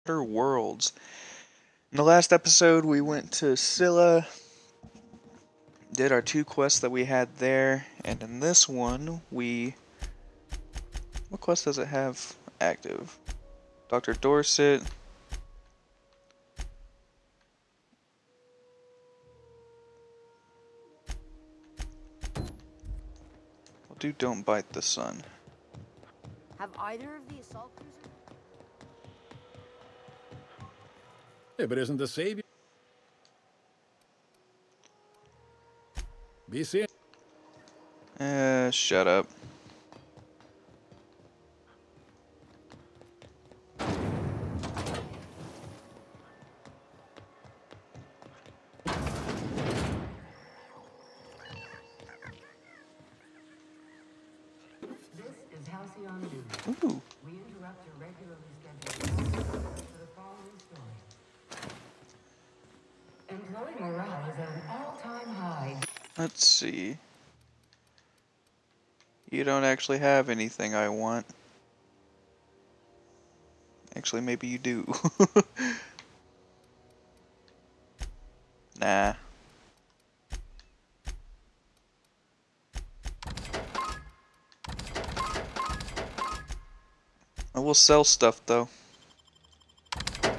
Worlds. In the last episode, we went to Scylla, did our 2 quests that we had there, and in this one, what quest does it have active? Dr. Dorset. We'll do Don't Bite the Sun. Have either of the assault cruisers? Yeah, but isn't the savior? Be seen. Shut up. Ooh. We interrupt your regularly scheduled for the following story. Employee morale is at an all-time high. Let's see. You don't actually have anything I want. Actually, maybe you do. Nah. I will sell stuff though. Get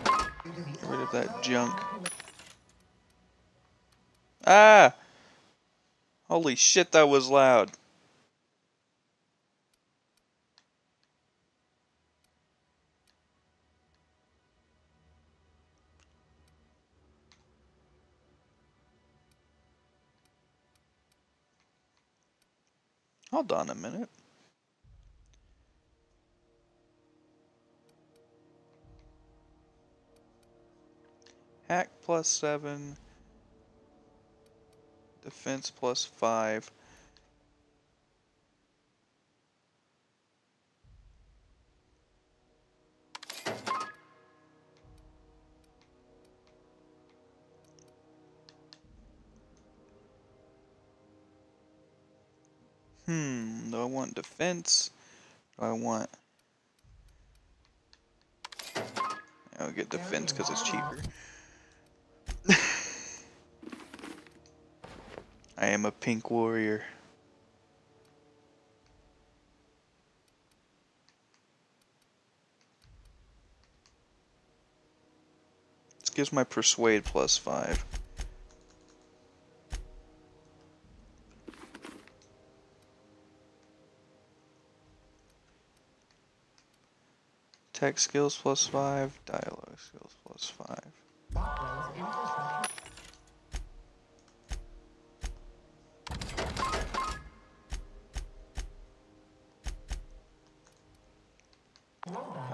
rid of that junk. Ah! Holy shit, that was loud. Hold on a minute. Hack +7. Defense +5. Do I want defense? Do I want... I'll get defense because it's cheaper. I am a pink warrior. This gives my persuade +5. Tech skills +5, dialogue skills +5.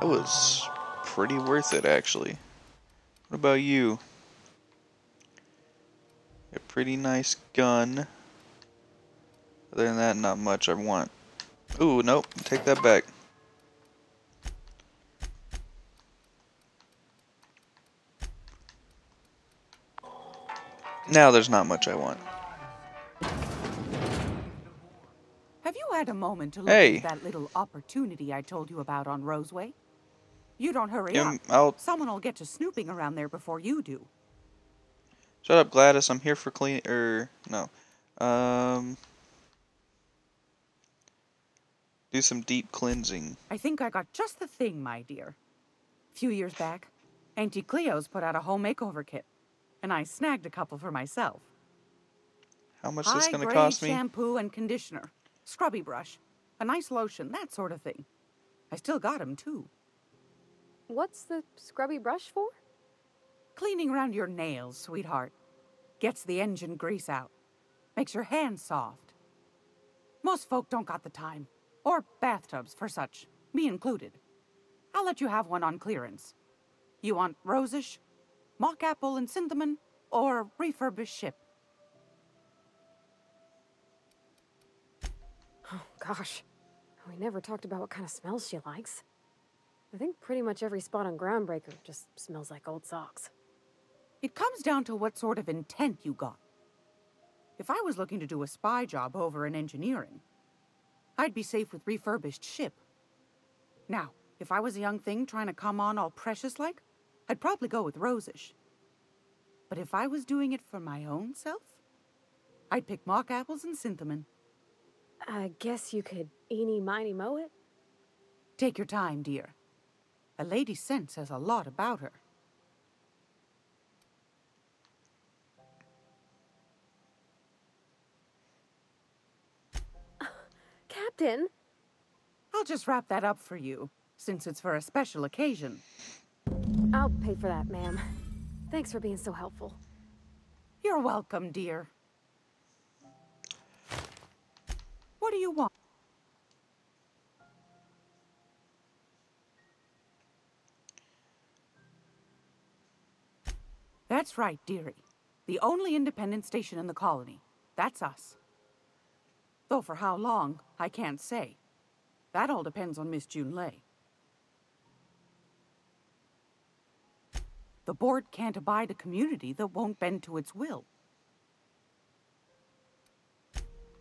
That was pretty worth it, actually. What about you? A pretty nice gun. Other than that, not much I want. Ooh, nope, take that back. Now there's not much I want. Have you had a moment to look at that little opportunity I told you about on Roseway? You don't hurry up. Someone will get to snooping around there before you do. Shut up, Gladys. I'm here for clean. No. Do some deep cleansing. I think I got just the thing, my dear. A few years back, Auntie Cleo's put out a home makeover kit, and I snagged a couple for myself. How much is this going to cost me? Shampoo and conditioner, scrubby brush, a nice lotion, that sort of thing. I still got 'em too. What's the scrubby brush for? Cleaning around your nails, sweetheart. Gets the engine grease out. Makes your hands soft. Most folk don't got the time. Or bathtubs for such, me included. I'll let you have one on clearance. You want rosish, mock apple and cinnamon, or refurbished ship? Oh, gosh. We never talked about what kind of smells she likes. I think pretty much every spot on Groundbreaker just smells like old socks. It comes down to what sort of intent you got. If I was looking to do a spy job over in engineering, I'd be safe with refurbished ship. Now, if I was a young thing trying to come on all precious-like, I'd probably go with Rosish. But if I was doing it for my own self, I'd pick mock apples and cinnamon. I guess you could eeny miny moe it? Take your time, dear. A lady's scent says a lot about her. Captain! I'll just wrap that up for you, since it's for a special occasion. I'll pay for that, ma'am. Thanks for being so helpful. You're welcome, dear. What do you want? That's right, dearie. The only independent station in the colony. That's us. Though for how long, I can't say. That all depends on Miss Junlei. The board can't abide a community that won't bend to its will.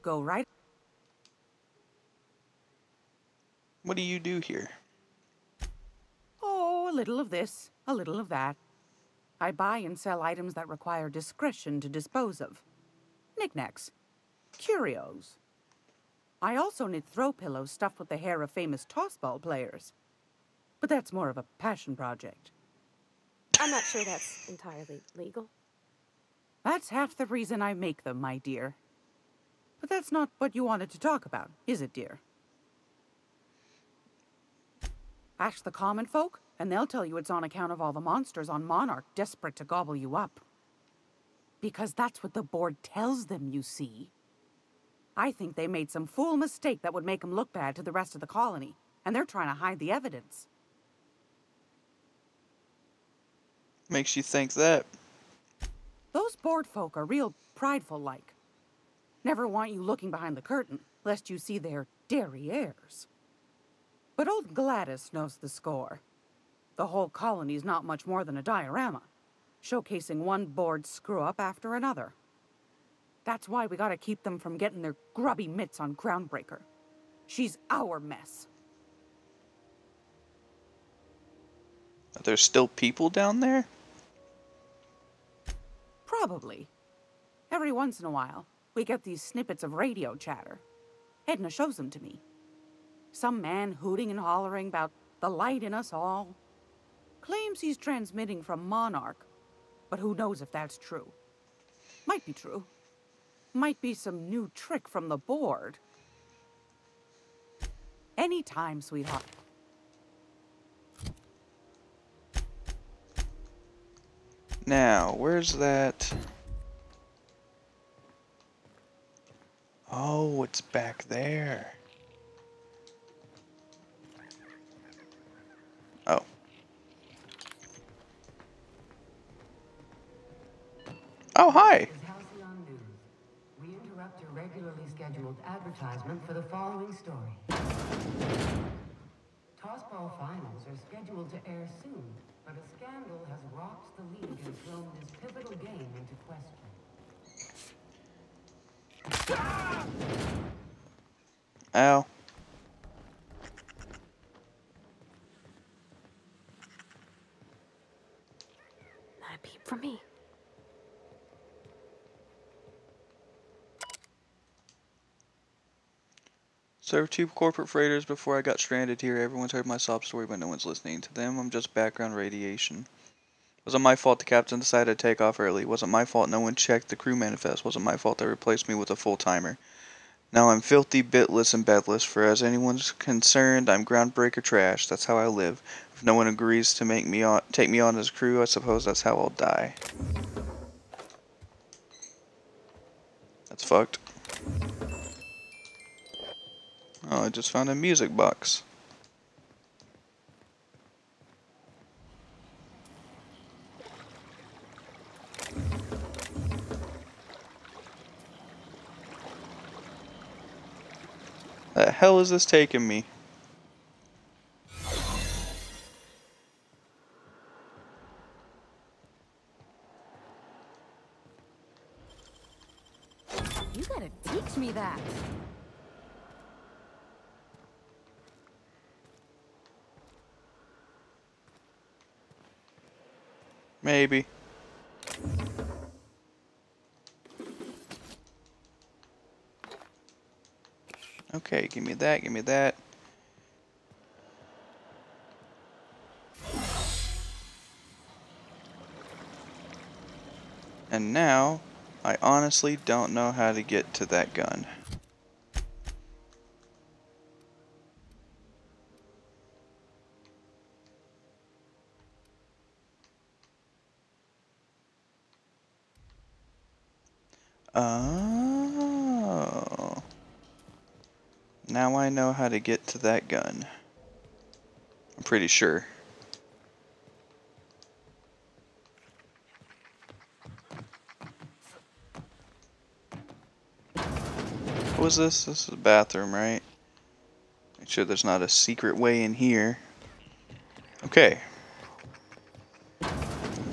Go right. What do you do here? Oh, a little of this, a little of that. I buy and sell items that require discretion to dispose of. Knickknacks. Curios. I also knit throw pillows stuffed with the hair of famous tossball players. But that's more of a passion project. I'm not sure that's entirely legal. That's half the reason I make them, my dear. But that's not what you wanted to talk about, is it, dear? Ask the common folk, and they'll tell you it's on account of all the monsters on Monarch desperate to gobble you up. Because that's what the board tells them, you see. I think they made some fool mistake that would make them look bad to the rest of the colony, and they're trying to hide the evidence. Makes you think that. Those board folk are real prideful-like. Never want you looking behind the curtain, lest you see their derrieres. But old Gladys knows the score. The whole colony's not much more than a diorama, showcasing one board screw-up after another. That's why we gotta keep them from getting their grubby mitts on Groundbreaker. She's our mess. Are there still people down there? Probably. Every once in a while, we get these snippets of radio chatter. Edna shows them to me. Some man hooting and hollering about the light in us all. Claims he's transmitting from Monarch, but who knows if that's true. Might be true. Might be some new trick from the board. Anytime, sweetheart. Now, where's that? Oh, it's back there. Oh. Oh, hi. Halcyon News. We interrupt your regularly scheduled advertisement for the following story. Tossball finals are scheduled to air soon, but a scandal has rocked the league and thrown this pivotal game into question. Ow. Not a peep from me. Served 2 corporate freighters before I got stranded here. Everyone's heard my sob story, but no one's listening to them. I'm just background radiation. Wasn't my fault the captain decided to take off early. Wasn't my fault no one checked the crew manifest. Wasn't my fault they replaced me with a full-timer. Now I'm filthy, bitless, and bedless, for as anyone's concerned, I'm groundbreaker trash. That's how I live. If no one agrees to take me on as crew, I suppose that's how I'll die. That's fucked. Oh, I just found a music box. The hell is this taking me? You gotta teach me that. Maybe. Okay, give me that, give me that. And now, I honestly don't know how to get to that gun. Oh. Now I know how to get to that gun. I'm pretty sure. What was this? This is a bathroom, right? Make sure there's not a secret way in here. Okay.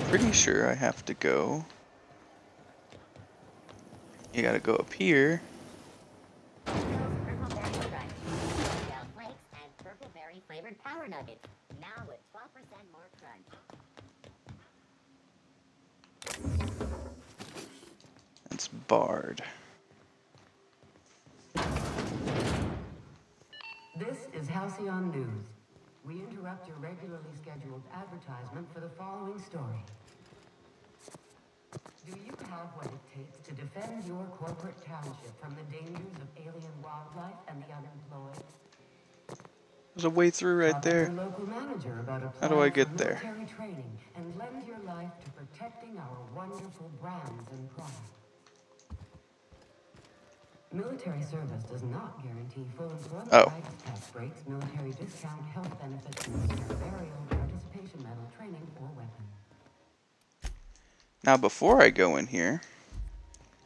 Pretty sure I have to go. You gotta go up here. Purple berry crunch, Oreo flakes, and purple berry flavored power nuggets. Now with 12% more crunch. It's barred. This is Halcyon News. We interrupt your regularly scheduled advertisement for the following story. Do you have what it takes to defend your corporate township from the dangers of alien wildlife and the unemployed? There's a way through right Talk to there. your local manager about How do I applying for get there? military training and lend your life to protecting our wonderful brands and products. Military service does not guarantee full employment Oh. rights, tax breaks, military discount, health benefits, military burial, participation medal, training, or weapon. Now before I go in here,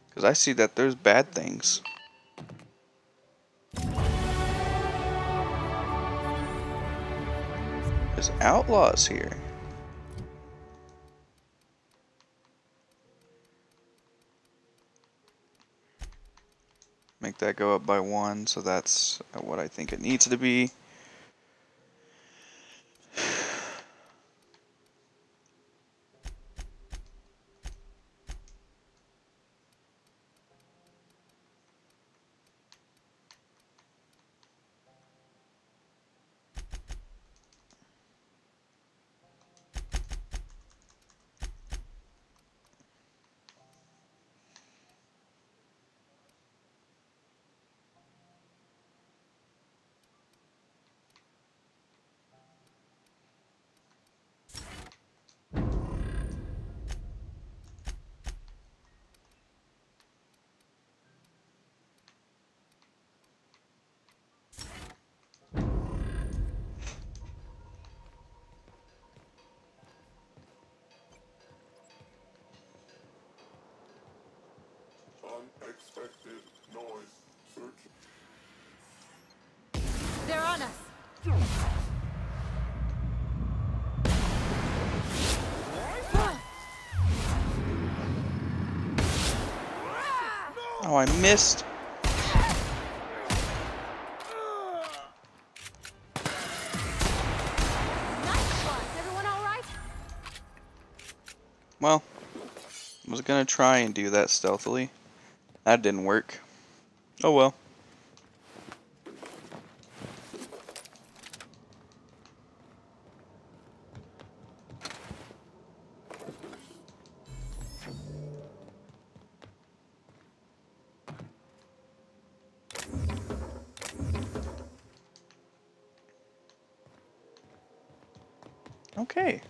because I see that there's bad things. There's outlaws here. Make that go up by 1, so that's what I think it needs to be. Unexpected noise. Search. They're on us. Oh, I missed. Nice one. Everyone all right? Well, I was gonna try and do that stealthily. That didn't work. Oh well. Okay.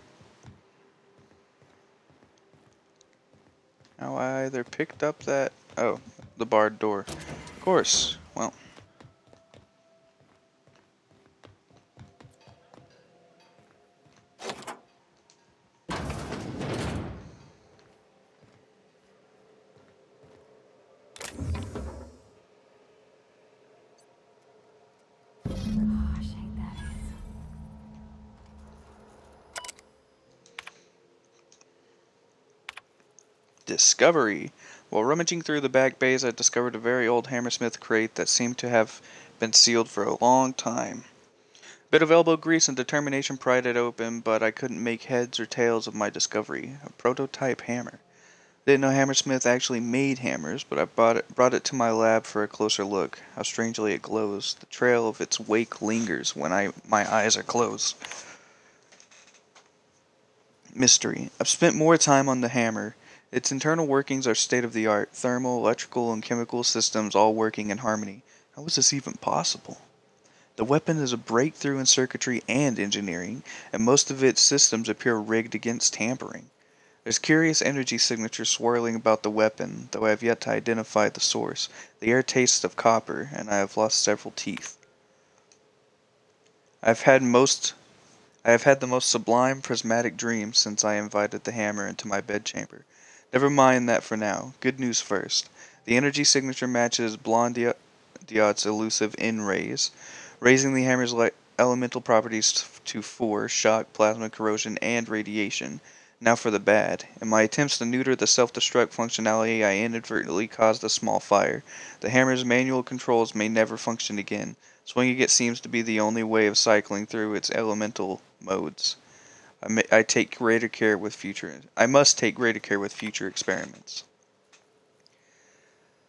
Now I either picked up that... Oh, the barred door. Of course. Well. Gosh, ain't that handsome. Discovery. While rummaging through the back bays, I discovered a very old Hammersmith crate that seemed to have been sealed for a long time. Bit of elbow grease and determination pried it open, but I couldn't make heads or tails of my discovery. A prototype hammer. Didn't know Hammersmith actually made hammers, but I brought it to my lab for a closer look. How strangely it glows. The trail of its wake lingers when my eyes are closed. Mystery. I've spent more time on the hammer. Its internal workings are state-of-the-art. Thermal, electrical, and chemical systems all working in harmony. How is this even possible? The weapon is a breakthrough in circuitry and engineering, and most of its systems appear rigged against tampering. There's curious energy signatures swirling about the weapon, though I have yet to identify the source. The air tastes of copper, and I have lost several teeth. I have had the most sublime prismatic dream since I invited the hammer into my bedchamber. Never mind that for now. Good news first. The energy signature matches Blondiot's elusive N-rays, raising the hammer's elemental properties to 4, shock, plasma, corrosion, and radiation. Now for the bad. In my attempts to neuter the self-destruct functionality, I inadvertently caused a small fire. The hammer's manual controls may never function again. Swinging it seems to be the only way of cycling through its elemental modes. I must take greater care with future experiments.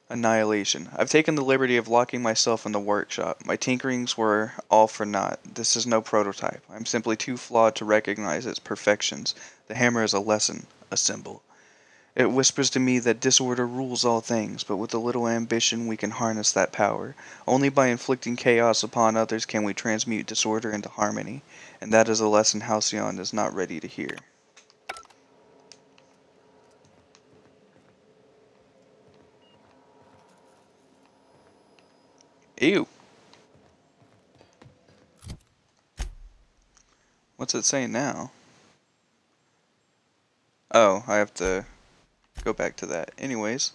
Annihilation. I've taken the liberty of locking myself in the workshop. My tinkerings were all for naught. This is no prototype. I'm simply too flawed to recognize its perfections. The hammer is a lesson, a symbol. It whispers to me that disorder rules all things, but with a little ambition we can harness that power. Only by inflicting chaos upon others can we transmute disorder into harmony, and that is a lesson Halcyon is not ready to hear. Ew. What's it saying now? Oh, I have to go back to that. Anyways.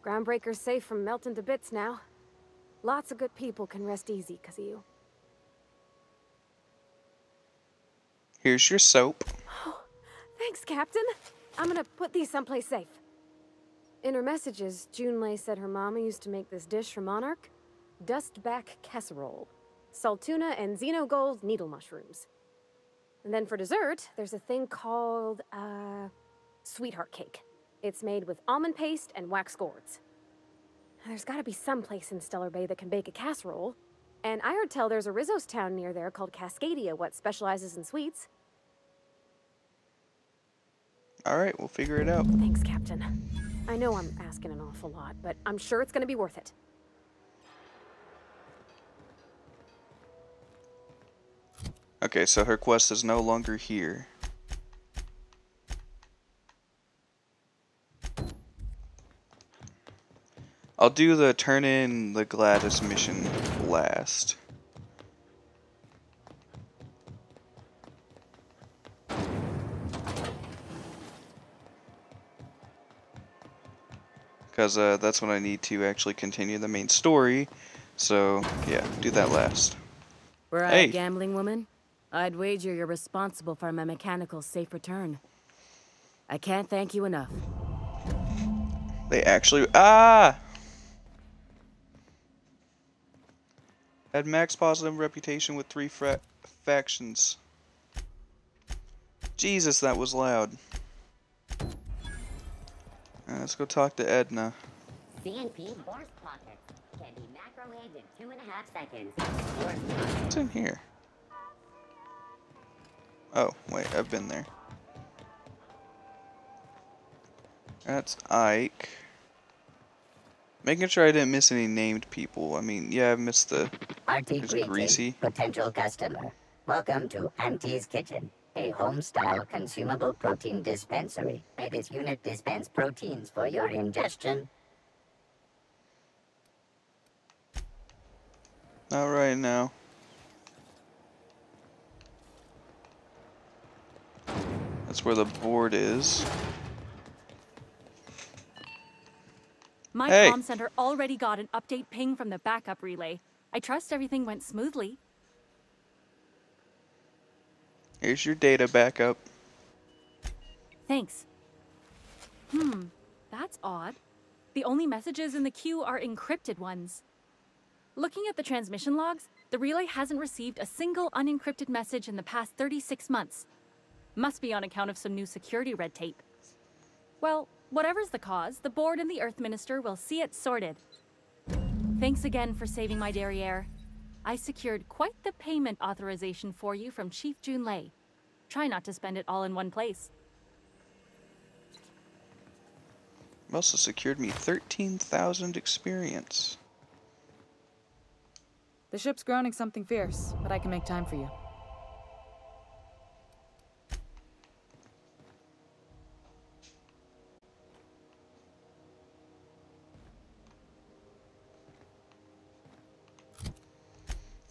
Groundbreaker's safe from melting to bits now. Lots of good people can rest easy because of you. Here's your soap. Oh, thanks, Captain. I'm gonna put these someplace safe. In her messages, Junlei said her mama used to make this dish for Monarch. Dustback casserole. Salt tuna and xenogold needle mushrooms. And then for dessert, there's a thing called, sweetheart cake. It's made with almond paste and wax gourds. There's gotta be some place in Stellar Bay that can bake a casserole. And I heard tell there's a Rizzo's town near there called Cascadia, what specializes in sweets. Alright, we'll figure it out. Thanks, Captain. I know I'm asking an awful lot, but I'm sure it's gonna be worth it. Okay, so her quest is no longer here. I'll do the turn in the Gladys mission last. Because that's when I need to actually continue the main story. So, yeah, do that last. Were I Hey. a gambling woman, I'd wager you're responsible for my mechanical safe return. I can't thank you enough. They actually... Ah! Had max positive reputation with 3 factions. Jesus, that was loud. Let's go talk to Edna. CNP Force Pockets can be macrowaved in 2.5 seconds. What's in here? Oh, wait, I've been there. That's Ike. Making sure I didn't miss any named people. I mean, yeah, I missed the... Artie There's greeting, Greasy. potential customer. Welcome to Auntie's Kitchen, a home-style consumable protein dispensary. May this unit dispense proteins for your ingestion. Not right now. That's where the board is. My Hey. comm center already got an update ping from the backup relay. I trust everything went smoothly. Here's your data backup. Thanks. That's odd. The only messages in the queue are encrypted ones. Looking at the transmission logs, the relay hasn't received a single unencrypted message in the past 36 months. Must be on account of some new security red tape. Well, whatever's the cause, the board and the Earth Minister will see it sorted. Thanks again for saving my derriere. I secured quite the payment authorization for you from Chief Junlei. Try not to spend it all in one place. Also secured me 13,000 experience. The ship's groaning something fierce, but I can make time for you.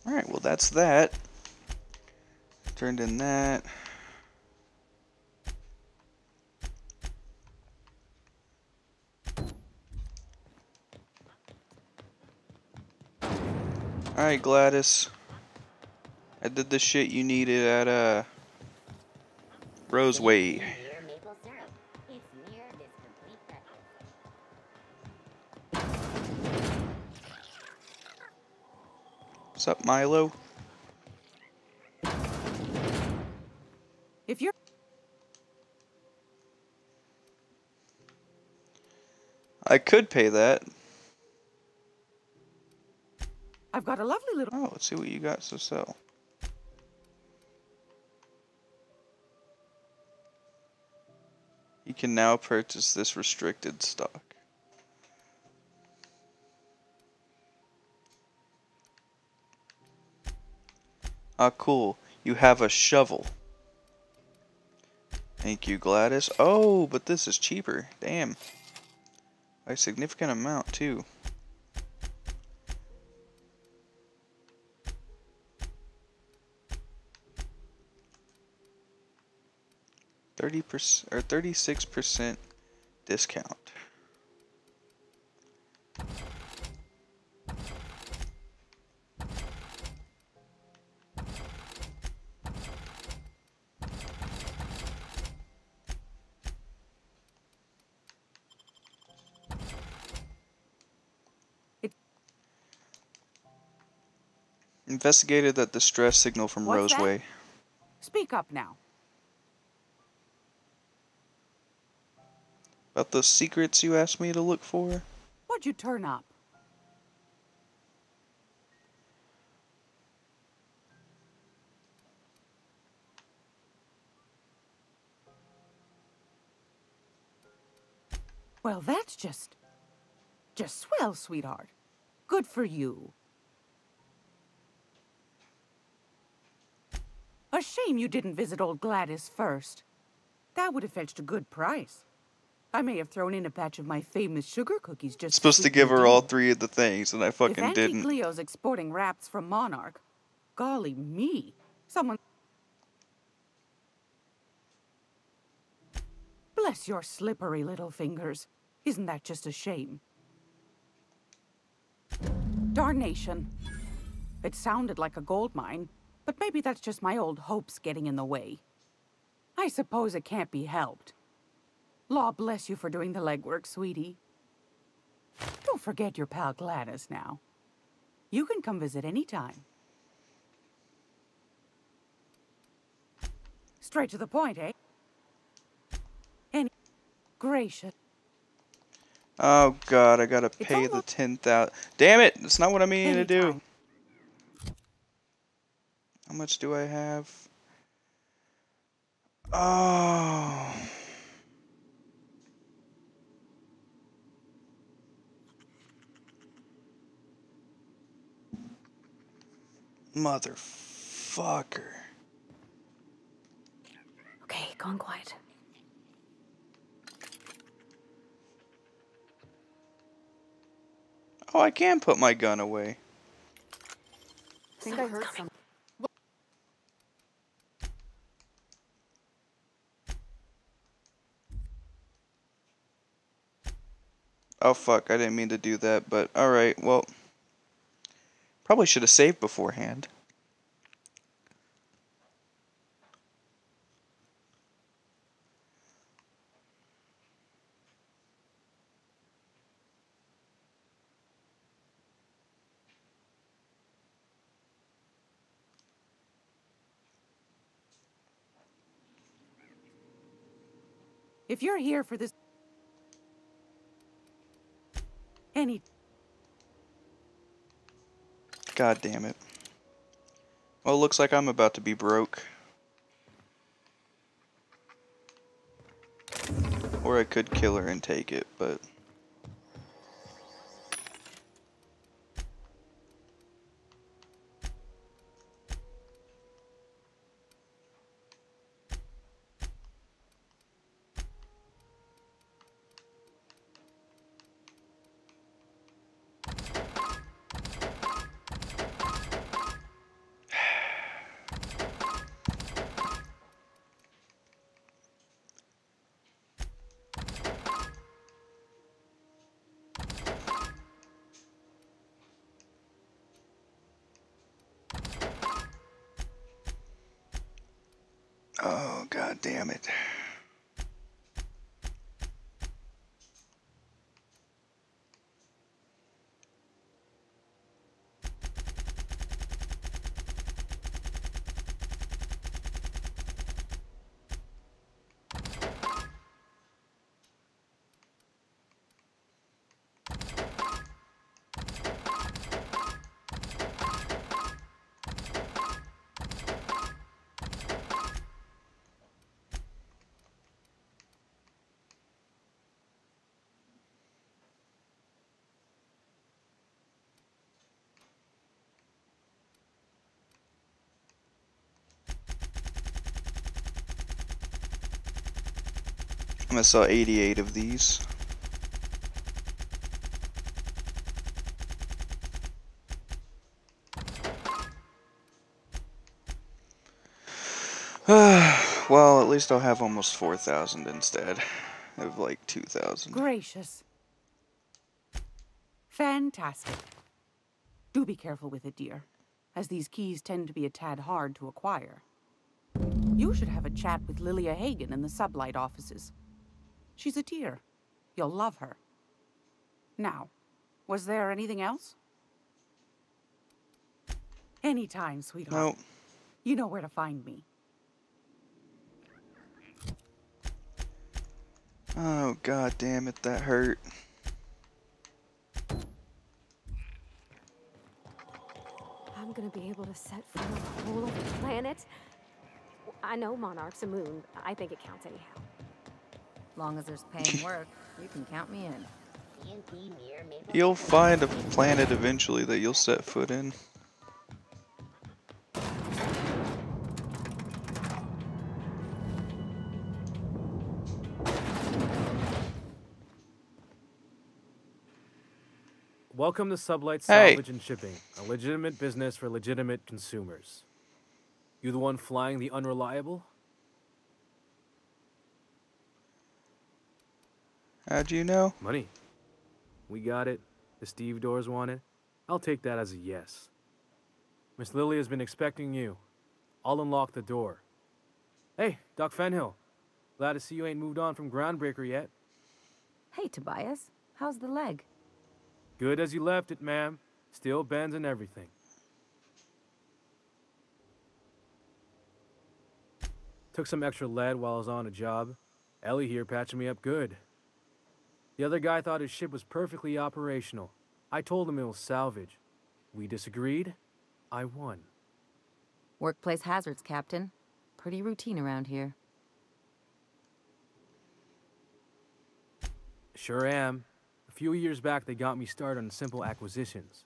Alright, well that's that. Turned in that. Alright, Gladys. I did the shit you needed at, Roseway. Near maple syrup. It's near this complete breakfast. What's up, Milo? If you're... I could pay that. I've got a lovely little... Oh, let's see what you got to sell. You can now purchase this restricted stock. Ah, cool. You have a shovel. Thank you, Gladys. Oh, but this is cheaper. Damn. By a significant amount, too. 30% or 36% discount. Investigated that distress signal from What's Roseway. that? Speak up now. About those secrets you asked me to look for? What'd you turn up? Well, that's just swell, sweetheart. Good for you. A shame you didn't visit old Gladys first. That would have fetched a good price. I may have thrown in a batch of my famous sugar cookies just Supposed to sweeten give the her deal. all three of the things, and I If fucking Auntie didn't. Cleo's exporting wraps from Monarch, golly me, someone... Bless your slippery little fingers. Isn't that just a shame? Darnation. It sounded like a gold mine, but maybe that's just my old hopes getting in the way. I suppose it can't be helped. Law bless you for doing the legwork, sweetie. Don't forget your pal Gladys now. You can come visit any time. Straight to the point, eh? Any gracious. Oh god, I gotta pay the almost 10,000. Damn it! That's not what I mean to do. Anytime. How much do I have? Oh. Motherfucker. Okay, gone quiet. Oh, I can put my gun away. I think I heard some. Oh fuck, I didn't mean to do that, but alright, well. Probably should have saved beforehand. If you're here for this... God damn it. Well, it looks like I'm about to be broke. Or I could kill her and take it, but... Oh, god damn it. I'm gonna sell 88 of these. Well, at least I'll have almost 4,000 instead of like 2,000. Gracious. Fantastic. Do be careful with it, dear, as these keys tend to be a tad hard to acquire. You should have a chat with Lilya Hagen in the Sublight offices. She's a dear. You'll love her. Now, was there anything else? Anytime, sweetheart. No. You know where to find me. Oh, god damn it, that hurt. I'm gonna be able to set foot on the whole of the planet. I know Monarch's a moon. I think it counts anyhow. Long as there's paying work, you can count me in. You'll find a planet eventually that you'll set foot in. Welcome to Sublight Hey. Salvage and Shipping, a legitimate business for legitimate consumers. You the one flying the unreliable? How'd you know? Money. We got it. The Steve Doors want it. I'll take that as a yes. Miss Lily has been expecting you. I'll unlock the door. Hey, Doc Fenhill. Glad to see you ain't moved on from Groundbreaker yet. Hey, Tobias. How's the leg? Good as you left it, ma'am. Still bends and everything. Took some extra lead while I was on a job. Ellie here patching me up good. The other guy thought his ship was perfectly operational. I told him it was salvage. We disagreed. I won. Workplace hazards, Captain. Pretty routine around here. Sure am. A few years back, they got me started on simple acquisitions.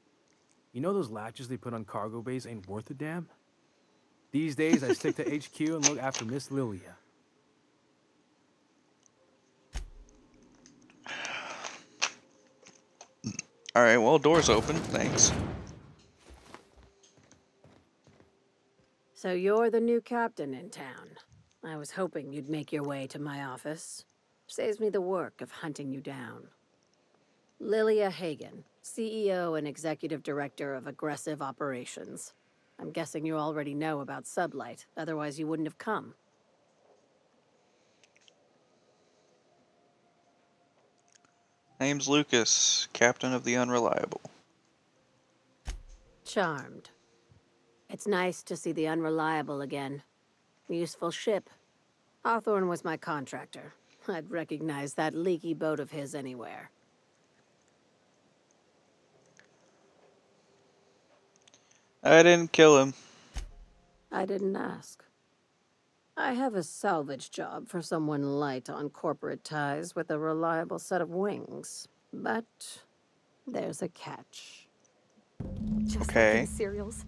You know those latches they put on cargo bays ain't worth a damn? These days, I stick to HQ and look after Miss Lilya. Alright, well, door's open. Thanks. So you're the new captain in town. I was hoping you'd make your way to my office. Saves me the work of hunting you down. Lilya Hagen, CEO and Executive Director of Aggressive Operations. I'm guessing you already know about Sublight, otherwise you wouldn't have come. Name's Lucas, Captain of the Unreliable. Charmed. It's nice to see the Unreliable again. Useful ship. Hawthorne was my contractor. I'd recognize that leaky boat of his anywhere. I didn't kill him. I didn't ask. I have a salvage job for someone light on corporate ties with a reliable set of wings. But there's a catch. Just Okay. like in serials.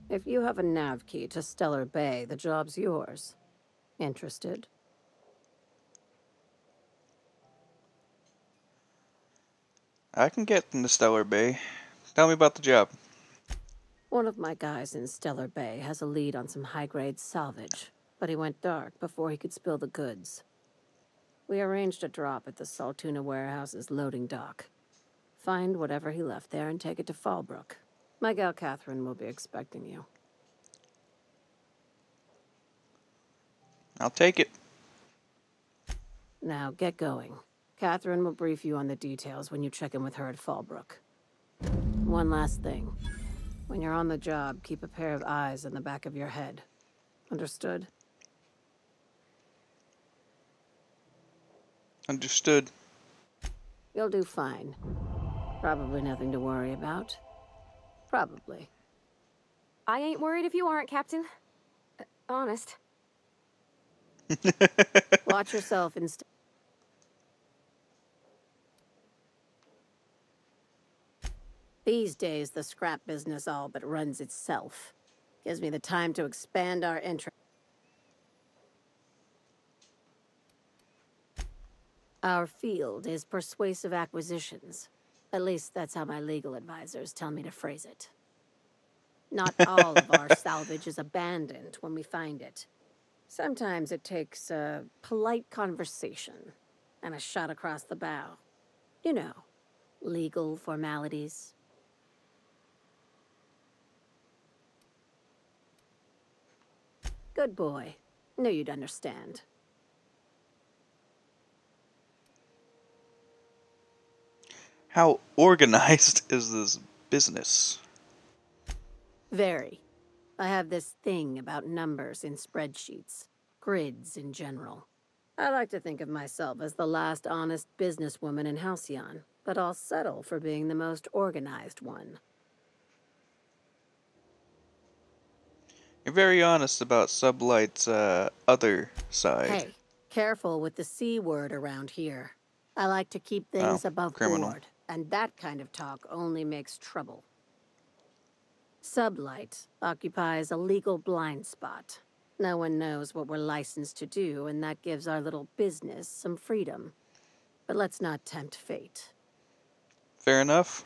If you have a nav key to Stellar Bay, the job's yours. Interested? I can get into Stellar Bay. Tell me about the job. One of my guys in Stellar Bay has a lead on some high-grade salvage, but he went dark before he could spill the goods. We arranged a drop at the Saltuna warehouse's loading dock. Find whatever he left there and take it to Fallbrook. My gal Catherine will be expecting you. I'll take it. Now get going. Catherine will brief you on the details when you check in with her at Fallbrook. One last thing. When you're on the job, keep a pair of eyes in the back of your head. Understood? Understood. You'll do fine. Probably nothing to worry about. Probably. I ain't worried if you aren't, Captain. Honest. Watch yourself instead. These days, the scrap business all but runs itself. Gives me the time to expand our interest. Our field is persuasive acquisitions. At least that's how my legal advisors tell me to phrase it. Not all of our salvage is abandoned when we find it. Sometimes it takes a polite conversation and a shot across the bow. You know, legal formalities. Good boy. Knew you'd understand. How organized is this business? Very. I have this thing about numbers in spreadsheets, grids in general. I like to think of myself as the last honest businesswoman in Halcyon, but I'll settle for being the most organized one. You're very honest about Sublight's other side. Hey, careful with the C word around here. I like to keep things above criminal. board, and that kind of talk only makes trouble. Sublight occupies a legal blind spot. No one knows what we're licensed to do, and that gives our little business some freedom. But let's not tempt fate. Fair enough.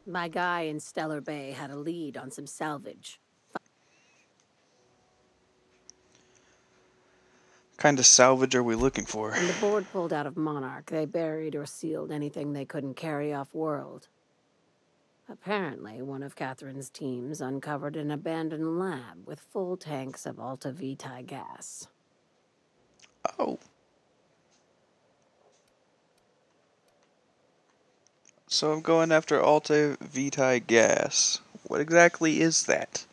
My guy in Stellar Bay had a lead on some salvage. Kind of salvage are we looking for? When the board pulled out of Monarch, they buried or sealed anything they couldn't carry off-world. Apparently, one of Catherine's teams uncovered an abandoned lab with full tanks of Alta Vitae gas. Oh. So I'm going after Alta Vitae gas. What exactly is that?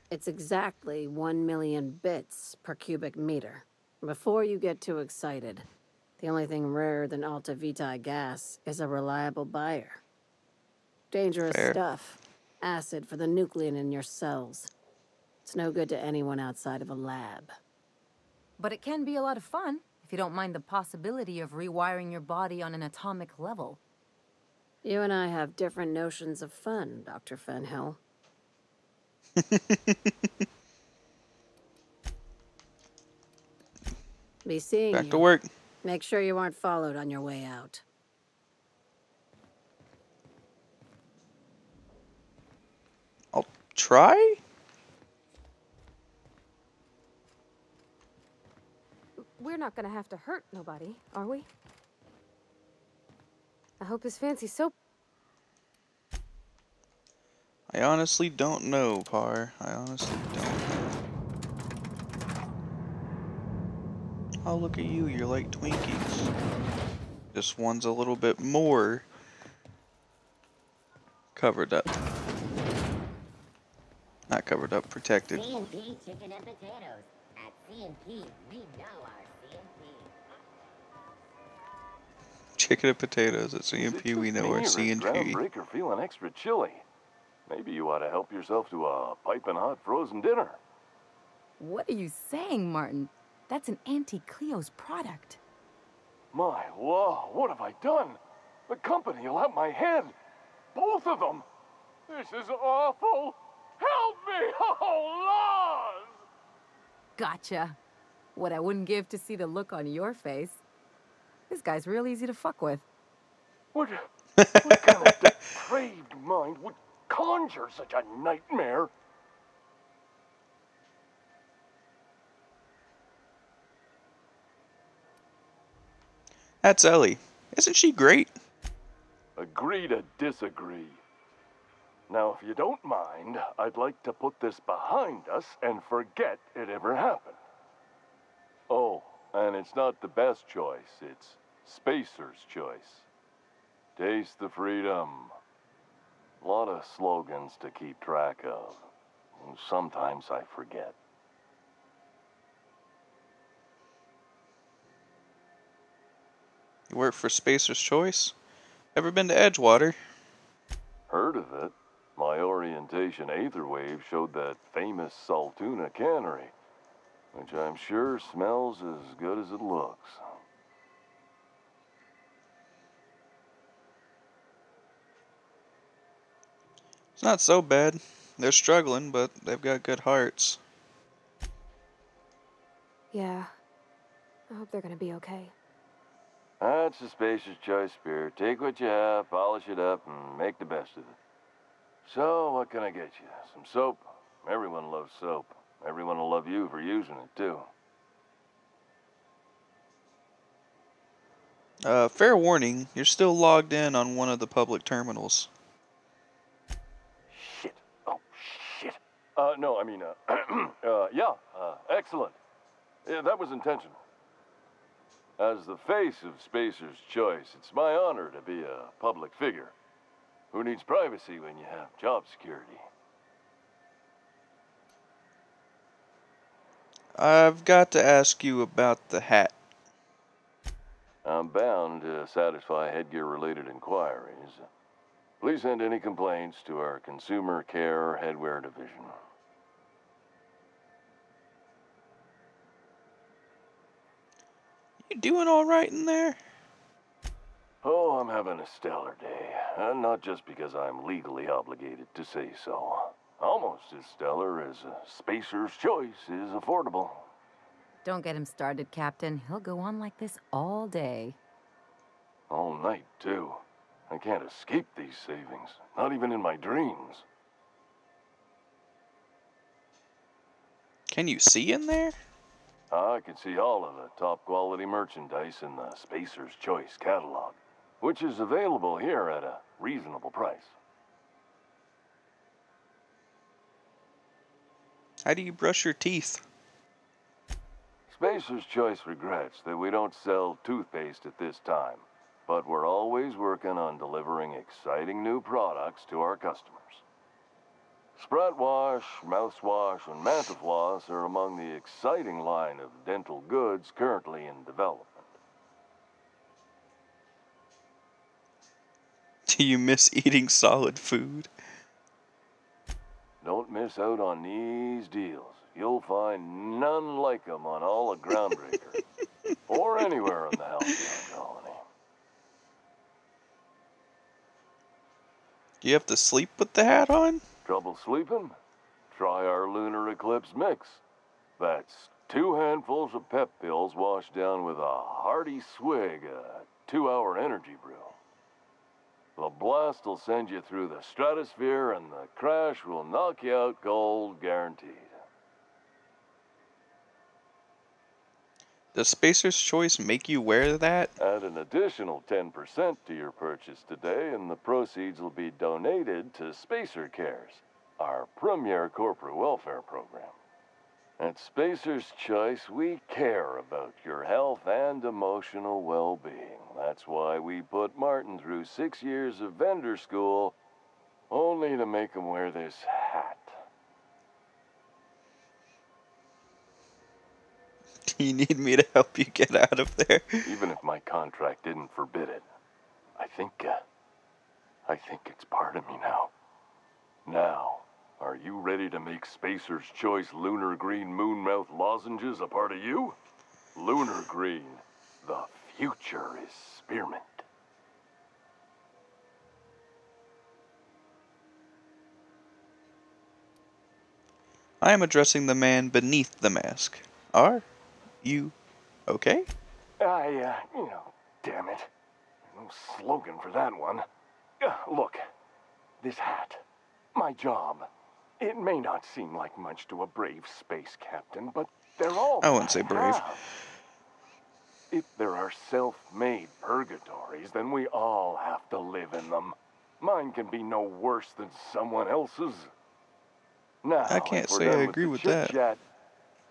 It's exactly 1 million bits per cubic meter. Before you get too excited, the only thing rarer than Alta Vitae gas is a reliable buyer. Dangerous Fair. stuff. Acid for the nuclein in your cells. It's no good to anyone outside of a lab. But it can be a lot of fun, if you don't mind the possibility of rewiring your body on an atomic level. You and I have different notions of fun, Dr. Fenhill. Be seeing Back you. to work. Make sure you aren't followed on your way out. I'll try? We're not gonna have to hurt nobody, are we? I hope his fancy soap. I honestly don't know, Par. I honestly don't know. Oh, look at you. You're like Twinkies. This one's a little bit more covered up. Not covered up, protected. C&P chicken and potatoes. C&P, we know our C&P. Chicken and potatoes at CMP, we know our CNP. Groundbreaker feeling extra chilly. Maybe you ought to help yourself to a piping hot frozen dinner. What are you saying, Martin? That's an Auntie Cleo's product. My law, what have I done? The company will have my head. Both of them. This is awful. Help me! Oh, Lord! Gotcha. What I wouldn't give to see the look on your face. This guy's real easy to fuck with. What kind of depraved mind would conjure such a nightmare? That's Ellie. Isn't she great? Agree to disagree. Now, if you don't mind, I'd like to put this behind us and forget it ever happened. Oh, and it's not the best choice, it's Spacer's choice. Taste the freedom. A lot of slogans to keep track of. Sometimes I forget. You work for Spacer's Choice? Ever been to Edgewater? Heard of it. My orientation aether wave showed that famous Saltuna cannery, which I'm sure smells as good as it looks. It's not so bad. They're struggling, but they've got good hearts. Yeah. I hope they're gonna be okay. That's the Spacer's Choice spirit. Take what you have, polish it up, and make the best of it. So, what can I get you? Some soap? Everyone loves soap. Everyone will love you for using it, too. Fair warning, you're still logged in on one of the public terminals. Shit. Oh, shit. No, I mean, yeah, excellent. Yeah, that was intentional. As the face of Spacer's Choice, it's my honor to be a public figure. Who needs privacy when you have job security? I've got to ask you about the hat. I'm bound to satisfy headgear-related inquiries. Please send any complaints to our Consumer Care Headwear Division. You doing all right in there? Oh, I'm having a stellar day. And not just because I'm legally obligated to say so. Almost as stellar as Spacer's Choice is affordable. Don't get him started, Captain. He'll go on like this all day. All night, too. I can't escape these savings. Not even in my dreams. Can you see in there? I can see all of the top-quality merchandise in the Spacer's Choice catalog, which is available here at a reasonable price. How do you brush your teeth? Spacer's Choice regrets that we don't sell toothpaste at this time, but we're always working on delivering exciting new products to our customers. Sprat Wash, Mouthwash, and Mantafloss are among the exciting line of dental goods currently in development. Do you miss eating solid food? Don't miss out on these deals. You'll find none like them on all of Groundbreaker, or anywhere in the Halcyon Colony. Do you have to sleep with the hat on? Trouble sleeping? Try our Lunar Eclipse mix. That's 2 handfuls of pep pills washed down with a hearty swig of 2-hour energy brew. The blast will send you through the stratosphere, and the crash will knock you out cold, guaranteed. Does Spacer's Choice make you wear that? Add an additional 10% to your purchase today, and the proceeds will be donated to Spacer Cares, our premier corporate welfare program. At Spacer's Choice, we care about your health and emotional well-being. That's why we put Martin through 6 years of vendor school, only to make him wear this hat. You need me to help you get out of there? Even if my contract didn't forbid it, I think it's part of me now. Now, are you ready to make Spacer's Choice Lunar Green Moonmouth lozenges a part of you? Lunar Green, the future is spearmint. I am addressing the man beneath the mask. Are you okay? Damn it. No slogan for that one. Look, this hat, my job. It may not seem like much to a brave space captain, but they're all I wouldn't say brave. If there are self-made purgatories, then we all have to live in them. Mine can be no worse than someone else's. Now, I can't if we're say done I with agree the with that. chit-chat,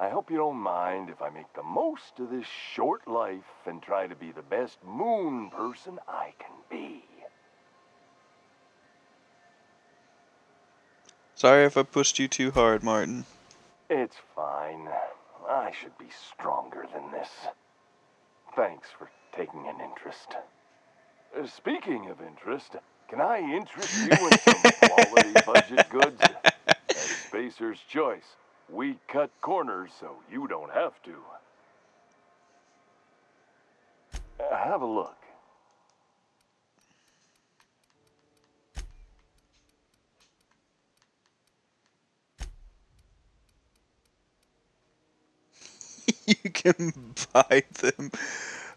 I hope you don't mind if I make the most of this short life and try to be the best moon person I can be. Sorry if I pushed you too hard, Martin. It's fine. I should be stronger than this. Thanks for taking an interest. Speaking of interest, can I interest you in some quality budget goods? At Spacer's Choice, we cut corners so you don't have to. Have a look. You can buy them.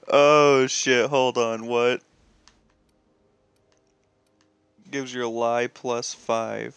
Oh shit, hold on, what? Gives your lie +5.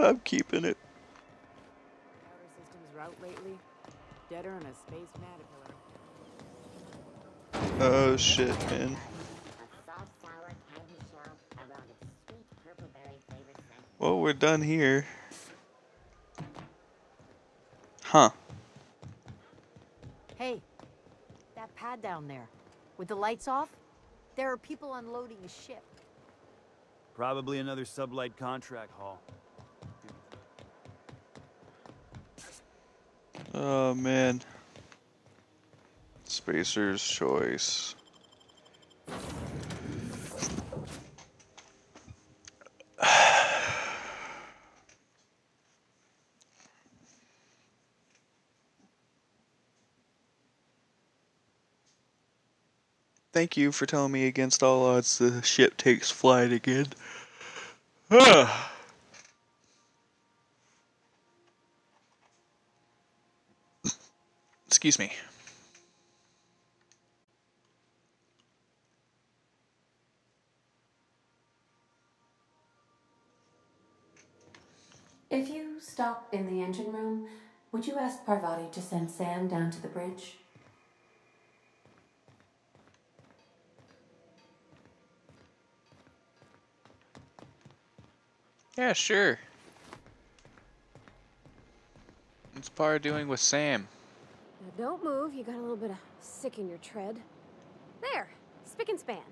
I'm keeping it. Outer systems route lately. Deader than a space caterpillar. Oh shit, man. Well, we're done here. Huh. Hey, that pad down there, with the lights off, there are people unloading a ship. Probably another Sublight contract haul. Oh man. Spacer's Choice. Thank you for telling me against all odds the ship takes flight again. Excuse me. If you stop in the engine room, would you ask Parvati to send Sam down to the bridge? Yeah, sure. What's Par doing with Sam? Now don't move, you got a little bit of sick in your tread. There, spick and span.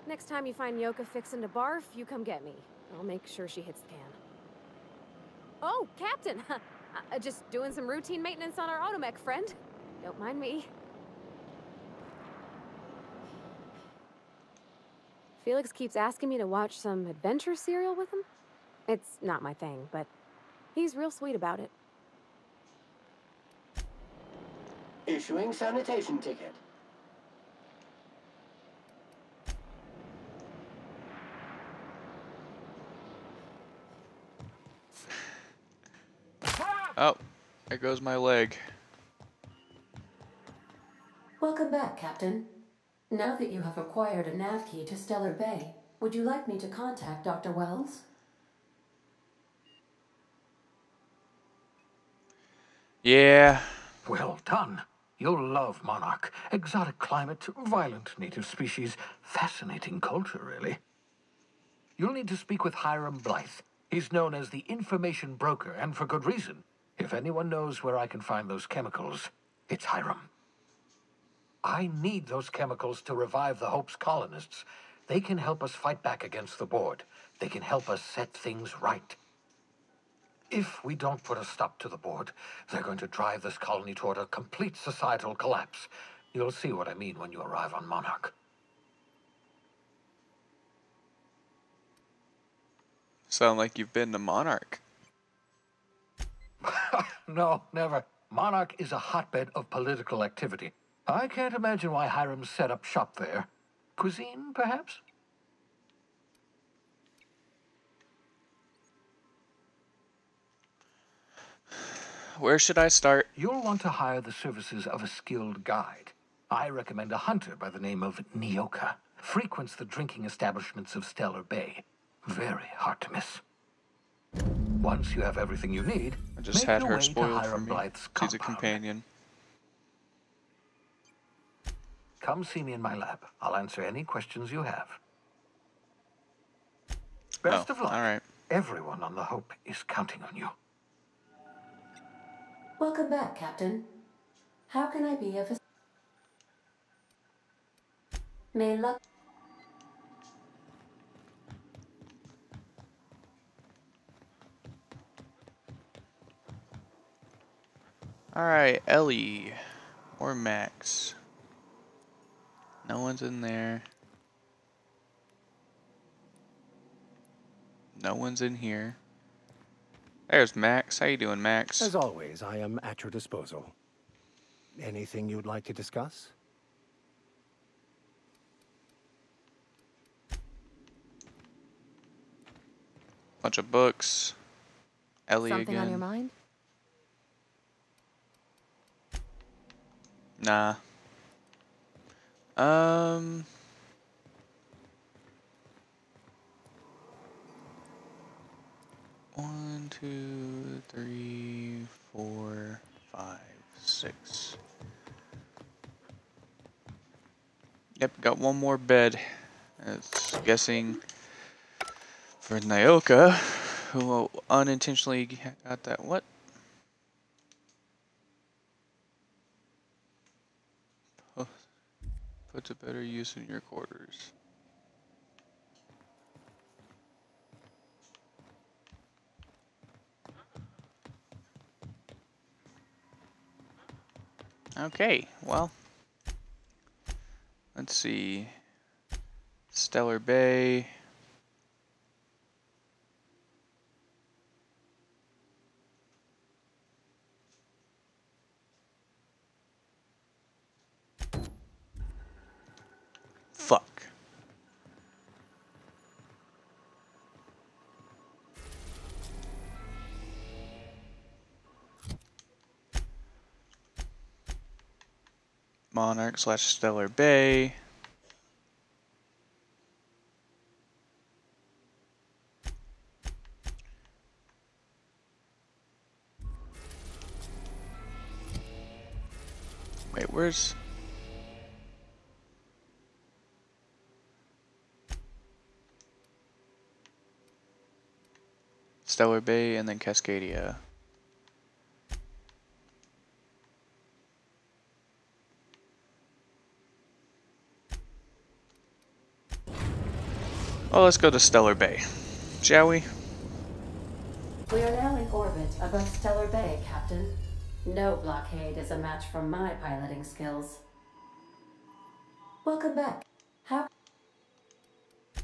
Next time you find Yoka fixing to barf, you come get me. I'll make sure she hits the pan. Oh, Captain! Just doing some routine maintenance on our automech, friend. Don't mind me. Felix keeps asking me to watch some adventure serial with him. It's not my thing, but he's real sweet about it. Issuing sanitation ticket. Oh, there goes my leg. Welcome back, Captain. Now that you have acquired a nav key to Stellar Bay, would you like me to contact Dr. Wells? Yeah. Well done. You'll love Monarch. Exotic climate, violent native species, fascinating culture, really. You'll need to speak with Hiram Blythe. He's known as the information broker, and for good reason. If anyone knows where I can find those chemicals, it's Hiram. I need those chemicals to revive the Hope's colonists. They can help us fight back against the board. They can help us set things right. If we don't put a stop to the board, they're going to drive this colony toward a complete societal collapse. You'll see what I mean when you arrive on Monarch. Sound like you've been to Monarch. No, never. Monarch is a hotbed of political activity. I can't imagine why Hiram set up shop there. Cuisine, perhaps? Where should I start? You'll want to hire the services of a skilled guide. I recommend a hunter by the name of Nyoka. Frequents the drinking establishments of Stellar Bay. Very hard to miss. Once you have everything you need, I just had her spoiled for me. She's a companion. Come see me in my lab. I'll answer any questions you have. Best of luck. All right. Everyone on the Hope is counting on you. Welcome back, Captain. How can I be of May luck. Alright, Ellie. Or Max. No one's in there. No one's in here. There's Max. How you doing, Max? As always, I am at your disposal. Anything you'd like to discuss? Bunch of books. Ellie Something again. on your mind? Nah. 1, 2, 3, 4, 5, 6. Yep, got one more bed. It's guessing for Nyoka, who unintentionally got that. What? Put to better use in your quarters. Okay, well, let's see. Stellar Bay. Fuck. Monarch / Stellar Bay. Wait, where's... Stellar Bay and then Cascadia. Well, let's go to Stellar Bay, shall we? We are now in orbit above Stellar Bay, Captain. No blockade is a match for my piloting skills. Welcome back. How?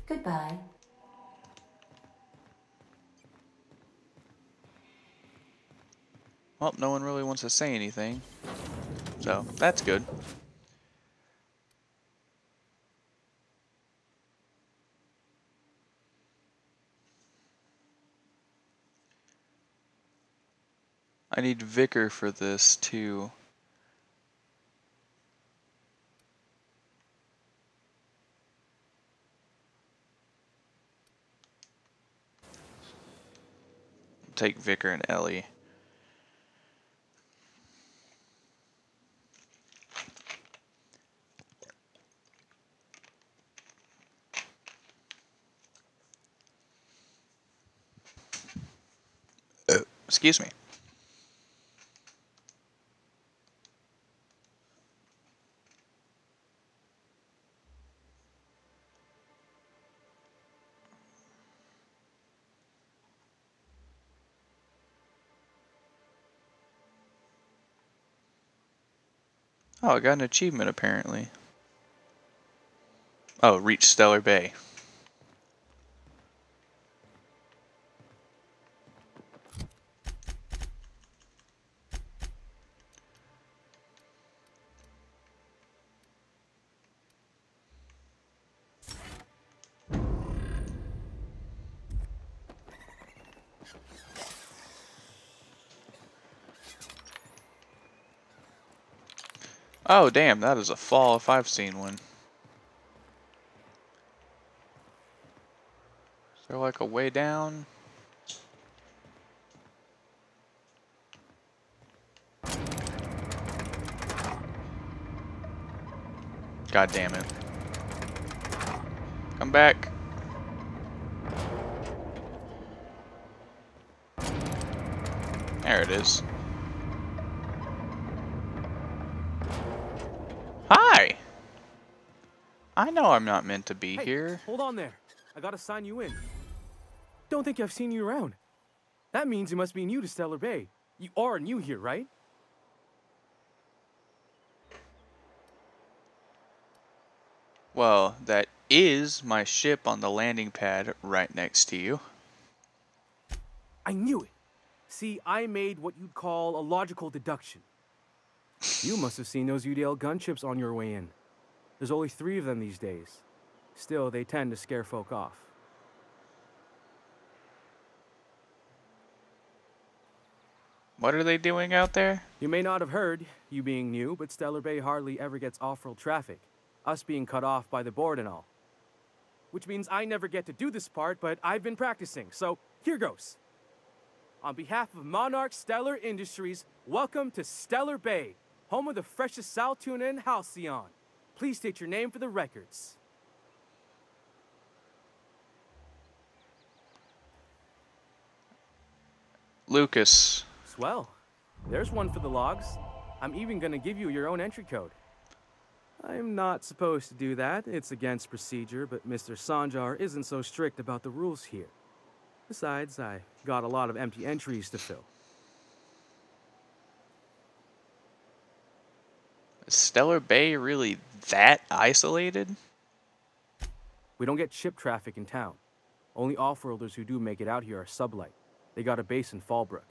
Goodbye. Well, no one really wants to say anything, so that's good. I need Vicar for this too. Take Vicar and Ellie. Excuse me. Oh, I got an achievement apparently. Oh, reach Stellar Bay. Oh, damn, that is a fall if I've seen one. Is there like a way down? God damn it. Come back. There it is. Hi! I know I'm not meant to be here. Hold on there. I gotta sign you in. Don't think I've seen you around. That means you must be new to Stellar Bay. You are new here, right? Well, that is my ship on the landing pad right next to you. I knew it. See, I made what you'd call a logical deduction. You must have seen those UDL gunships on your way in. There's only 3 of them these days. Still, they tend to scare folk off. What are they doing out there? You may not have heard, you being new, but Stellar Bay hardly ever gets off-road traffic. Us being cut off by the board and all. Which means I never get to do this part, but I've been practicing, so here goes. On behalf of Monarch Stellar Industries, welcome to Stellar Bay, home of the freshest sal tuna in Halcyon. Please state your name for the records. Lucas. Swell. There's one for the logs. I'm even gonna give you your own entry code. I'm not supposed to do that. It's against procedure, but Mr. Sanjar isn't so strict about the rules here. Besides, I got a lot of empty entries to fill. Is Stellar Bay really that isolated? We don't get ship traffic in town. Only off-worlders who do make it out here are Sublight. They got a base in Fallbrook.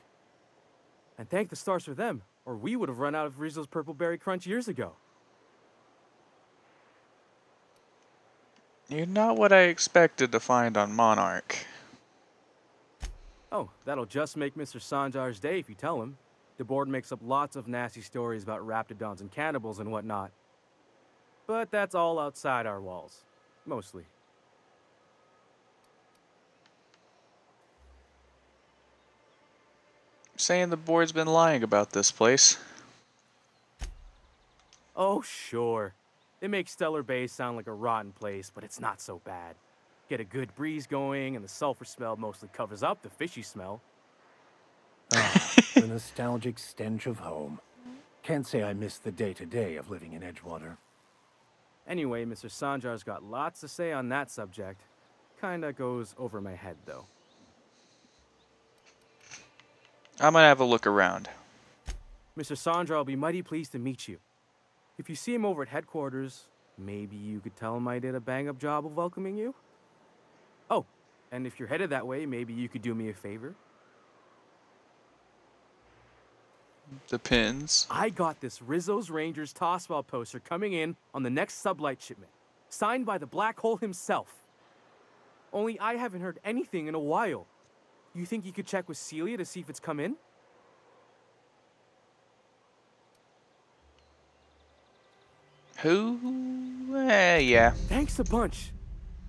And thank the stars for them, or we would have run out of Rizzo's Purple Berry Crunch years ago. You're not what I expected to find on Monarch. Oh, that'll just make Mr. Sanjar's day if you tell him. The board makes up lots of nasty stories about raptidons and cannibals and whatnot. But that's all outside our walls. Mostly. Saying the board's been lying about this place. Oh, sure. It makes Stellar Bay sound like a rotten place, but it's not so bad. Get a good breeze going, and the sulfur smell mostly covers up the fishy smell. The nostalgic stench of home. Can't say I miss the day-to-day of living in Edgewater. Anyway, Mr. Sanjar's got lots to say on that subject. Kinda goes over my head, though. I'm gonna have a look around. Mr. Sanjar will be mighty pleased to meet you. If you see him over at headquarters, maybe you could tell him I did a bang-up job of welcoming you? Oh, and if you're headed that way, maybe you could do me a favor? Depends. I got this Rizzo's Rangers tossball poster coming in on the next Sublight shipment, signed by the Black Hole himself. Only I haven't heard anything in a while. You think you could check with Celia to see if it's come in? Who? Yeah. Thanks a bunch.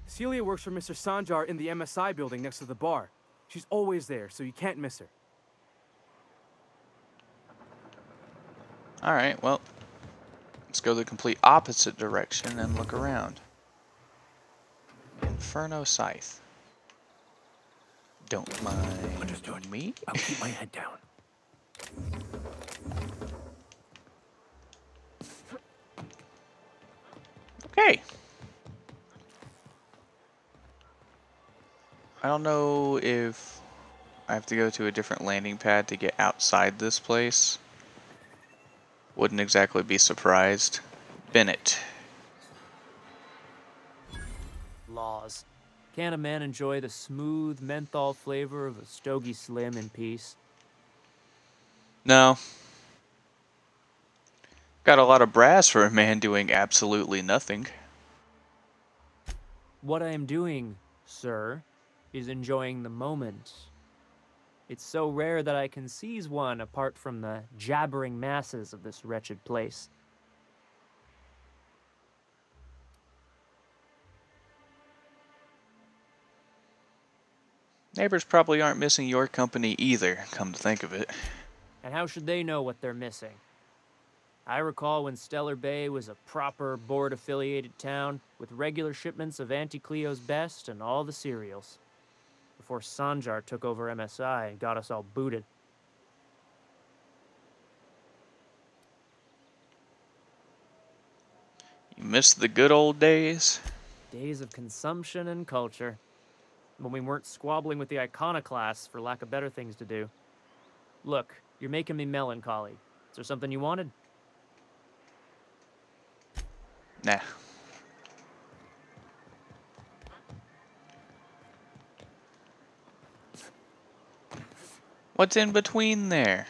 Celia works for Mr. Sanjar in the MSI building next to the bar. She's always there, so you can't miss her. Alright, well, let's go the complete opposite direction and look around. Inferno Scythe. Don't mind Understood. me. I'll keep my head down. Okay. I don't know if I have to go to a different landing pad to get outside this place. Wouldn't exactly be surprised. Bennett. Laws. Can't a man enjoy the smooth menthol flavor of a Stogie Slim in peace? No. Got a lot of brass for a man doing absolutely nothing. What I am doing, sir, is enjoying the moment. It's so rare that I can seize one apart from the jabbering masses of this wretched place. Neighbors probably aren't missing your company either, come to think of it. And how should they know what they're missing? I recall when Stellar Bay was a proper board-affiliated town with regular shipments of Auntie Cleo's best and all the cereals. Before Sanjar took over MSI and got us all booted. You miss the good old days? Days of consumption and culture. When we weren't squabbling with the iconoclasts for lack of better things to do. Look, you're making me melancholy. Is there something you wanted? Nah. What's in between there?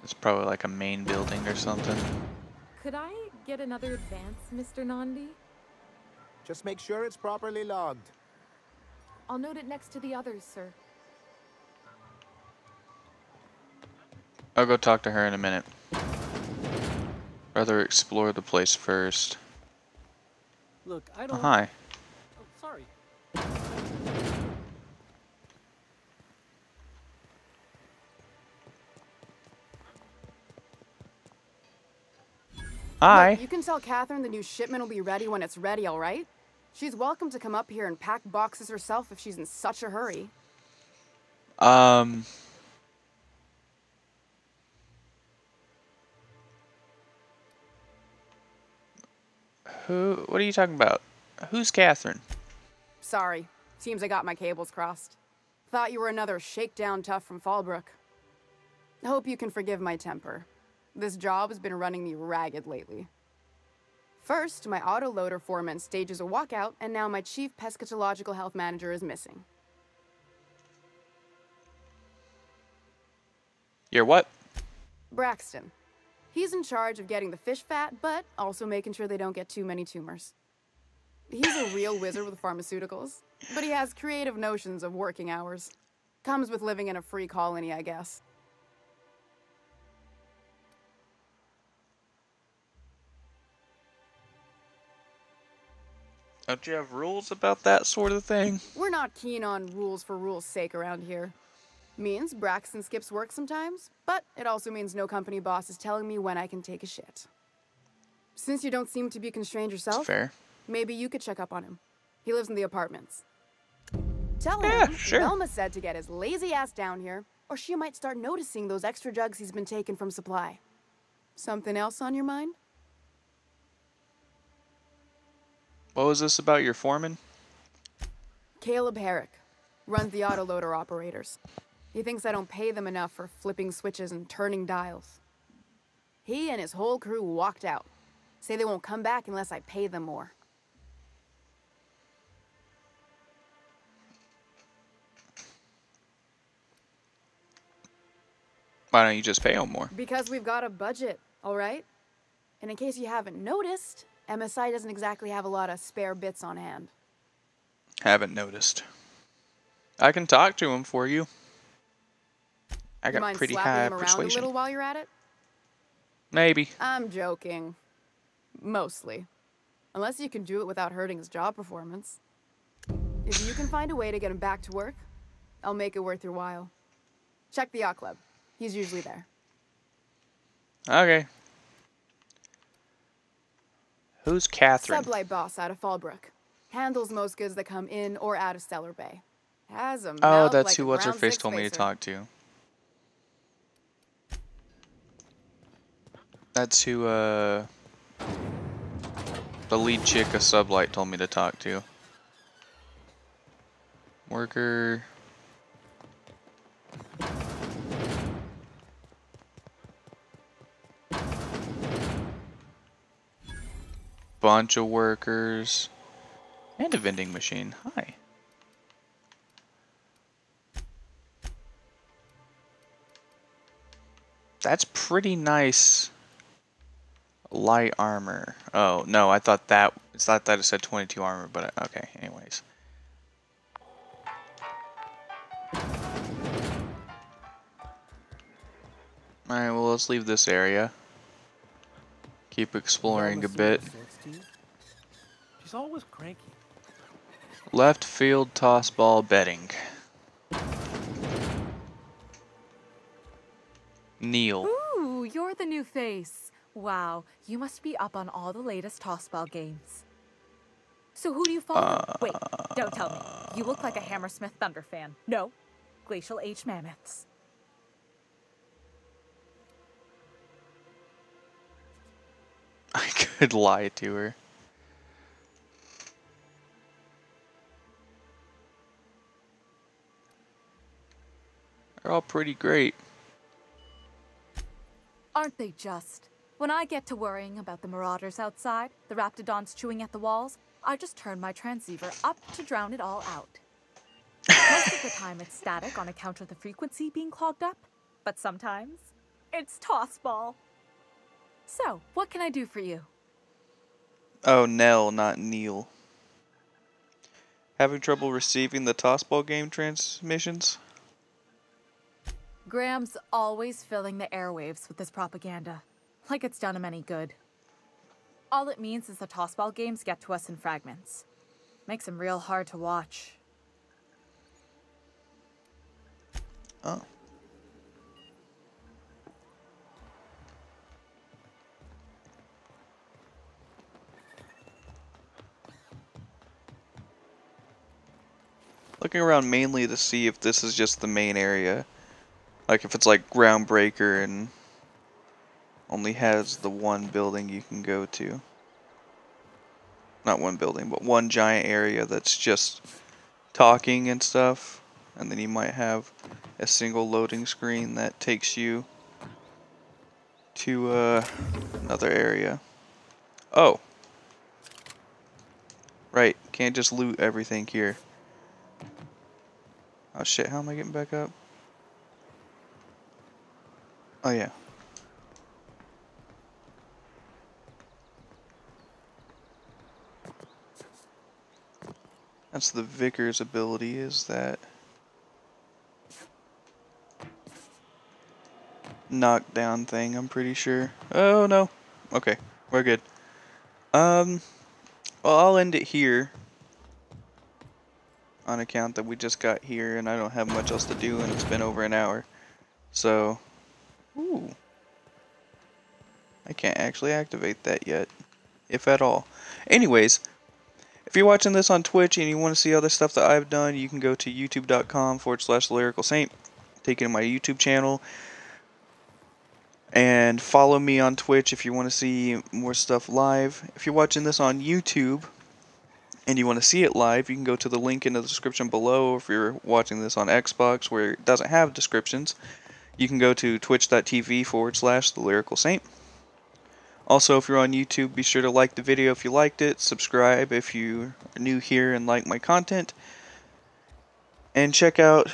It's probably like a main building or something. Could I get another advance, Mr. Nandi? Just make sure it's properly logged. I'll note it next to the others, sir. I'll go talk to her in a minute. Rather explore the place first. Look, I Oh, don't... hi. Oh, sorry. Hi. Look, you can tell Catherine the new shipment will be ready when it's ready, all right? She's welcome to come up here and pack boxes herself if she's in such a hurry. What are you talking about? Who's Catherine? Sorry. Seems I got my cables crossed. Thought you were another shakedown tough from Fallbrook. Hope you can forgive my temper. This job has been running me ragged lately. First, my autoloader foreman stages a walkout, and now my chief pescatological health manager is missing. You're what? Braxton. He's in charge of getting the fish fat, but also making sure they don't get too many tumors. He's a real wizard with pharmaceuticals, but he has creative notions of working hours. Comes with living in a free colony, I guess. Don't you have rules about that sort of thing? We're not keen on rules for rules' sake around here. Means Braxton skips work sometimes, but it also means no company boss is telling me when I can take a shit. Since you don't seem to be constrained yourself, That's fair. Maybe you could check up on him. He lives in the apartments. Tell him sure. Velma said to get his lazy ass down here, or she might start noticing those extra jugs he's been taking from supply. Something else on your mind? What was this about your foreman? Caleb Herrick runs the autoloader operators. He thinks I don't pay them enough for flipping switches and turning dials. He and his whole crew walked out. Say they won't come back unless I pay them more. Why don't you just pay them more? Because we've got a budget, all right? And in case you haven't noticed, MSI doesn't exactly have a lot of spare bits on hand. Haven't noticed. I can talk to him for you. I You got mind pretty slapping high him around a persuasion. little while you're at it? Maybe. I'm joking. Mostly. Unless you can do it without hurting his job performance. If you can find a way to get him back to work, I'll make it worth your while. Check the yacht club. He's usually there. Okay. Who's Catherine? Sublight boss out of Fallbrook. Handles most goods that come in or out of Stellar Bay. Has a Oh, mouth that's like who a what's her ground face six told me to facer. talk to. That's who the lead chick of Sublight told me to talk to. Worker. Bunch of workers. And a vending machine. Hi. That's pretty nice. Light armor. Oh, no, I thought that it said 22 armor, but okay, anyways. Alright, well, let's leave this area. Keep exploring a bit. She's always cranky. Left field toss ball betting. Neil. Ooh, you're the new face. Wow, you must be up on all the latest tossball games. So who do you follow? Wait, don't tell me. You look like a Hammersmith Thunder fan. No, Glacial H Mammoths. I could lie to her. They're all pretty great. Aren't they just? When I get to worrying about the marauders outside, the raptidons chewing at the walls, I just turn my transceiver up to drown it all out. Most of the time it's static on account of the frequency being clogged up, but sometimes it's tossball. So, what can I do for you? Oh, Nell, not Neil. Having trouble receiving the tossball game transmissions? Graham's always filling the airwaves with this propaganda, like it's done him any good. All it means is the tossball games get to us in fragments. Makes them real hard to watch. Oh. Looking around mainly to see if this is just the main area. Like if it's like Groundbreaker and only has the one building you can go to. Not one building, but one giant area that's just talking and stuff. And then you might have a single loading screen that takes you to another area. Oh. Right, can't just loot everything here. Oh shit, how am I getting back up? Oh yeah. That's the Vicar's ability, is that knockdown thing, I'm pretty sure. Oh no. Okay, we're good. Well, I'll end it here. On account that we just got here and I don't have much else to do and it's been over an hour. So, ooh. I can't actually activate that yet, if at all. Anyways, if you're watching this on Twitch and you want to see other stuff that I've done, you can go to youtube.com/lyricalsaint, take you to my YouTube channel, and follow me on Twitch if you want to see more stuff live. If you're watching this on YouTube and you want to see it live, you can go to the link in the description below. If you're watching this on Xbox where it doesn't have descriptions, you can go to twitch.tv/thelyricalsaint. Also, if you're on YouTube, be sure to like the video if you liked it, subscribe if you're new here and like my content, and check out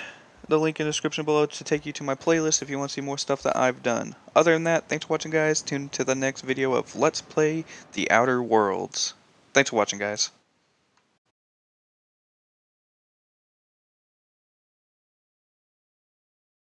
the link in the description below to take you to my playlist if you want to see more stuff that I've done. Other than that, thanks for watching, guys. Tune to the next video of Let's Play The Outer Worlds. Thanks for watching, guys.